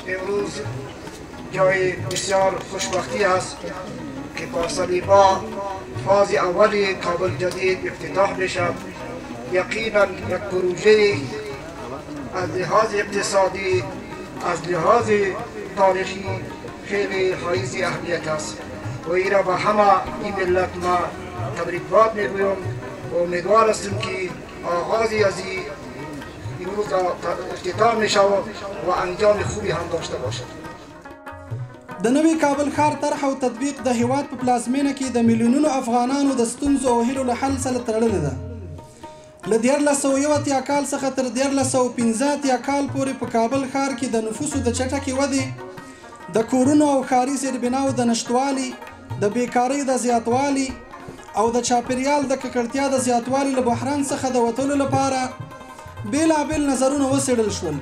امروز جای بسیار خوشبختی است که پارسالی با فاز اولی کابل جدید افتتاح بشد. یقینا یک پروژه از لحاظ اقتصادی، از لحاظ تاریخی خیلی حائز اهمیت است و این را به همه این ملت ما تبریکباد میگویم و امیدوار هستیم که آغازی از امروز افتتاح می شود و انجام خوبی هم داشته باشد. د نوي کابل ښار طرح او تطبیق د هیواد په پلازمینه کې د میلیونونو افغانانو د ستونزو او هیلو له حل سره تړلې ده. له 1981 کال څخه تر 1915 کال پورې په کابل ښار کې د نفوسو د چټکې ودې، د کورونو او ښاري زیربناو د نشتوالي، د بیکارۍ د زیاتوالي او د چاپیریال د ککړتیا د زیاتوالي له بحران څخه د وتلو لپاره بیلابیل نظرونه وڅېړل شول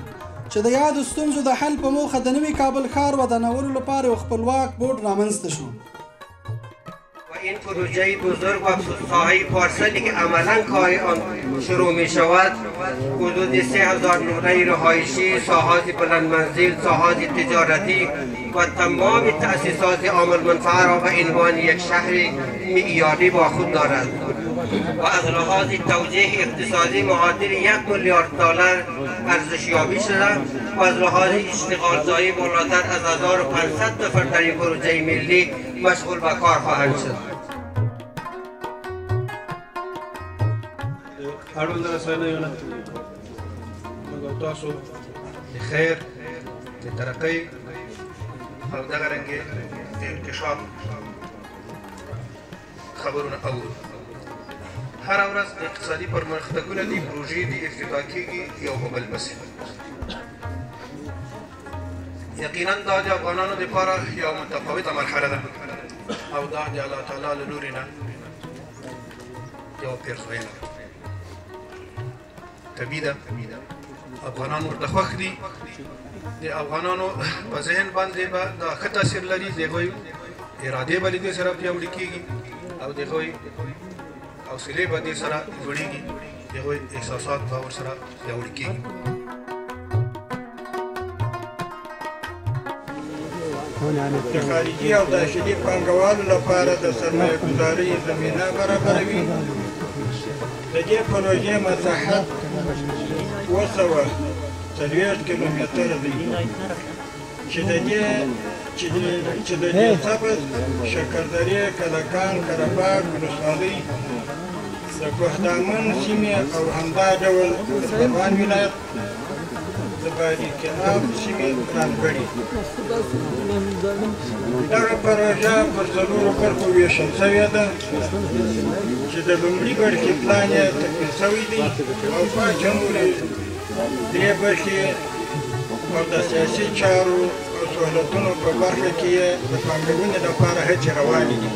چې د یادو ستونزو د حل په موخه د نوي کابل ښار ودانولو لپاره یو خپلواک بورډ رامنځته شو. و این پروژه بزرگ و ساحه پارسالی که عملا کار آن شروع می شود حدود 3000 نقطه رهایشی، ساحات بلندمنزل، ساحات تجارتی و تمام تأسیسات عامل منفعه را به عنوان یک شهر معیاری با خود دارد و از لحاظ توجیه اقتصادی معادل 1 میلیارد دلار ارزشیابی شده و از لحاظ اشتغالزایی بالاتر از 1500 نفر در این پروژه ملی مشغول به کار خواهند شد. تاسو د خیر د ترقۍ او دغه رنګې د انکشاف خبرونه اورو. هره ورځ د اقتصادي پرمختګونه دي پروژې دي افتتاح کېږي یو په بل پسې. یقینا دا د افغانانو دپاره یو متفاوته مرحله ده او دا د الله تعالی له لورې نه یو پیرزوینه ده. طبیعي ده افغانان ورته خوښ دي. د افغانانو په ذهن باندې به دا ښه تاثیر لري. د هغوی ارادې به له دې سره پیاوړې کېږي او د هغوی حوصلې به دې سره لوړېږي، د هغوی احساسات به ورسره پیاوړي کېږي. د خارجي او داخلي پانګوالو لپاره د سرمایه ګذارۍ زمینه برابروي. د دې پروژې مساحت 240 کیلومتره دی چې د دې سبز شکردرې، کلکان، قرهباغ ولسوالۍ، د کوهدامن سیمې او همدا ډول د پروان ولایت د باریکیاب سیمې ځانګړي. دغه پروژه پر 4 برخو ویشل شوې ده چې د لومړي برخې پلان یې تکمیل شوی دی او پاتې نورې 3 برخې او د سیاسي چارو او سهولتونو په برخه کې یې د پانګونې لپاره هڅې روانې دي.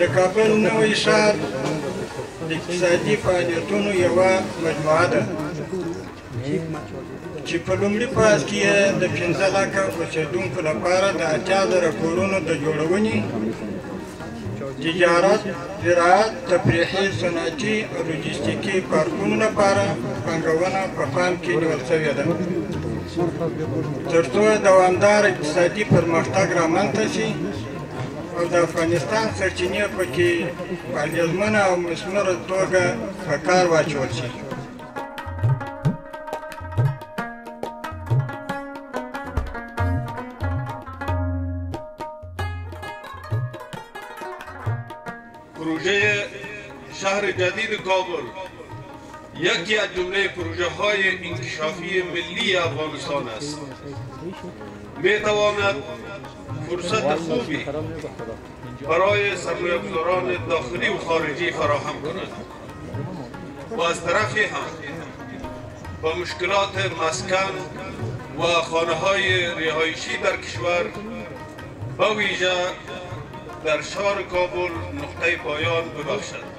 د کابل نوی ښار د اقتصادي فعالیتونو یوه مجموعه ده چې په لومړي فاز کې یې د 15 لکه اوسېدونکو لپاره د 80,000 کورونو د جوړونې، تجارت، زراعت، تفریحي، صنعتي او لوجستیکي پارکونو لپاره پانګونه په پام کې نیول شوې ده تر څو دوامدار اقتصادي پرمختګ رامنځته شي او د افغانستان سرچینې پکې په اغېزمنه او مثمره توګه په کار واچول شي. پروژه شهر جدید کابل یکی از جمله پروژه های انکشافی ملی افغانستان است. می تواند فرصت خوبی برای سرمایه‌گذاران داخلی و خارجی فراهم کند و از طرفی هم با مشکلات مسکن و خانه‌های رهایشی در کشور به ویژه در شهر کابل نقطه پایان ببخشد.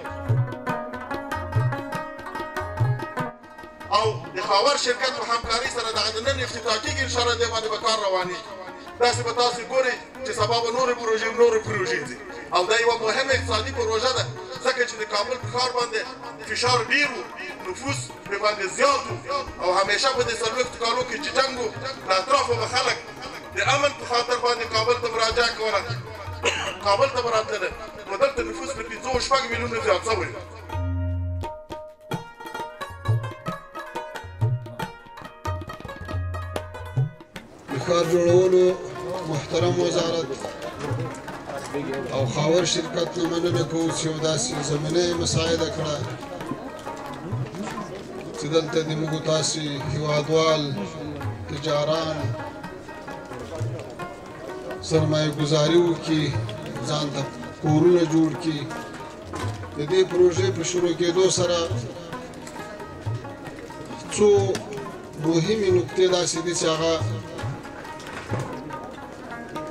او د خاور شرکت په همکارۍ سره دغه د نن افتتاح کېږي انشاءالله دې باندې به کار روانېږي. داسې به تاسو ګورئ چې سبا به نورې پروژې ځي او دا یوه مهمه اقتصادي پروژه ده ځکه چې د کابل په ښار باندې فشار ډېر و، نفوس پرې باندې زیات و او همیشه په دې څلوېښتو کالو کې چې جنګ و د اطرافو به خلک د امن په خاطر باندې کابل ته مراجعه کوله، کابل ته به راتلله، نو دلته نفوس په 5 میلیونه زیات شوی. ښار جوړولو محترم وزارت او خاور شرکت نه مننه کوو چې یو داسې زمینه یې مساعده کړه چې دلته د موږ تاسې هېوادوال تجاران سرمایه ګزاري وکړي، ځان ته کورونه جوړ کړي. د دې پروژې په شروع کېدو سره څو مهمې نقطې داسې دي چې هغه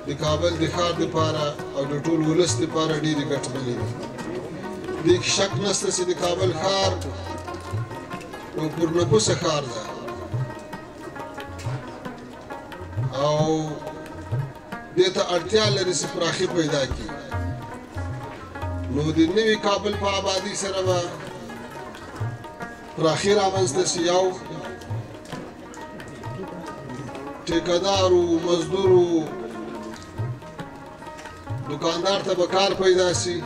د کابل د ښار دپاره او د ټول ولس دپاره ډېرې ګټمنې دي. دې کې شک نشته چې د کابل ښار یو پرنفوسه ښار ده او دې ته اړتیا لري چې پراخي پیدا کړي. نو د نوي کابل په آبادۍ سره به پراخي رامنځته شي. یو ټیکهدارو، مزدورو، دکاندار ته به کار پیدا شي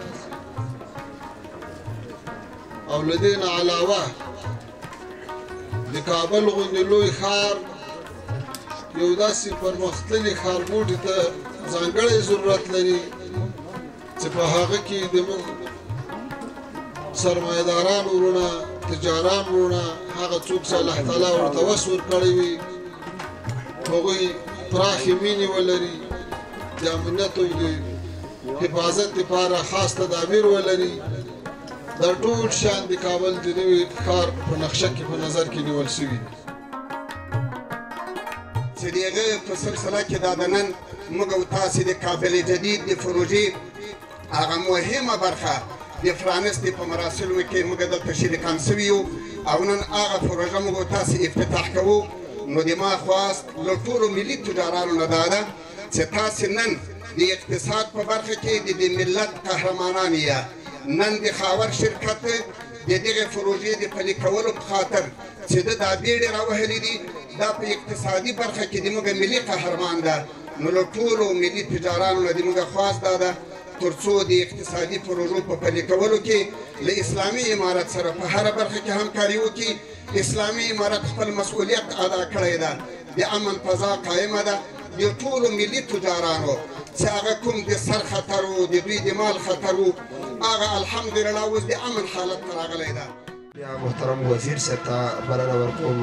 او له دې نه علاوه د کابل غوندې لوی ښار یو داسې پرمختللي ښارګوټي ته ځانګړی ضرورت لري چې په هغه کې زموږ سرمایه‌داران وروڼه، تجاران وروڼه، هغه څوک چې الله تعالی ورته وس ورکړی وي هغوی پراخې مینې ولري، د امنیت او د حفاظت لپاره خاص تدابیر ولري. دا ټول شیان د کابل د نوي ښار په نقشه کې په نظر کې نیول شوي دي چې د هغه په سلسله کې دا د نن موږ او تاسې د کابل جدید د پروژې هغه مهمه برخه د پرانستې په مراسمو کې موږ دلته شریکان شوي یو او نن هغه پروژه موږ او تاسې افتتاح کوو. نو د ما خواست له ټولو ملي تجارانو نه دا ده چې تاسې نن د اقتصاد په برخه کې د ملت قهرمانان یې. نن د خاور شرکت د دغه پروژې د پلي کولو په خاطر چې ده دا بیړې راوهلې دي دا په اقتصادي برخه کې د موږ ملي قهرمان ده. نو له ټولو ملي تجارانو نه د موږ خواست دا ده تر څو د اقتصادي پروژو په پلي کولو کې له اسلامي امارت سره په هره برخه کې همکاري وکړي. اسلامي امارت خپل مسؤلیت ادا کړی ده، د امن فضا قایمه ده. د ټولو ملي تجارانو چې هغه کوم د سر خطر و د دوی د مال خطر و هغه الحمدلله اوس د امن حالت ته راغلی ده. بیا محترم وزیر صاحب ته بلنه ورکوم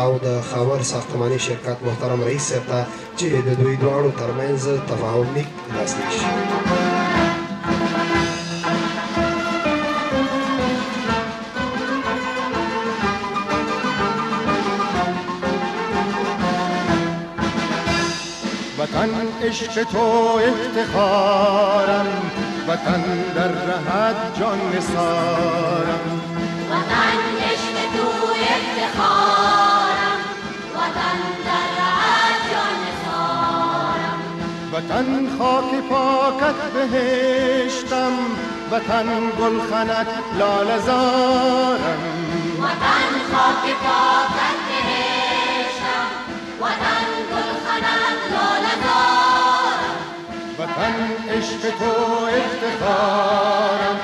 او د خاور ساختماني شرکت محترم رئیس صاحب ته چې د دوی دواړو ترمنځ تفاهم لیک لاسلیک شي. وطن عشق تو افتخارم، وطن در رهت جان نثارم. وطن عشق تو افتخارم، وطن در رهت جان نثارم. وطن خاک پاکت بهشتم، وطن گلخنت لاله زارم. وطن خاک پاکت بهشتم، وطن گلخنت لاله زارم. وطن عشق تو افتخارم،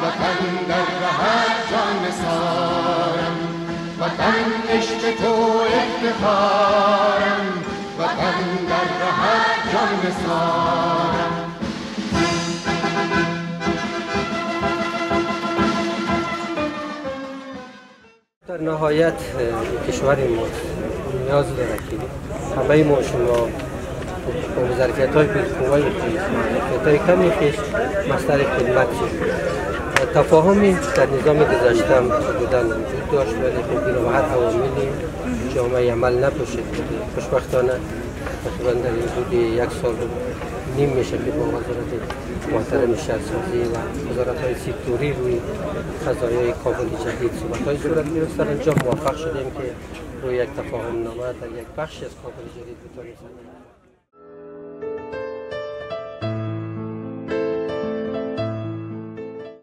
وطن در رهت جان نثارم. وطن عشق تو افتخارم، وطن در رهت جان نثارم. در نهایت کشور ما نیاز داره که همه ما شما با ظرفیت‌های بالقوه خیش ظرفیت‌های کمی خیش مصدر خدمت شد. تفاهمی در نظام گذشته بودن وجود داشت ولی خب این هر عواملی جامعه عمل نپوشید. خوشبختانه تقریبا در این حدود 1 سال و نیم میشه که با وزارت محترم شهرسازی و وزارت‌های سکتوری روی قضایای کابل جدید صحبت‌های صورت گرفت. سرانجام موفق شدیم که روی یک تفاهم نامه در یک بخشی از کابل جدید بتوانیم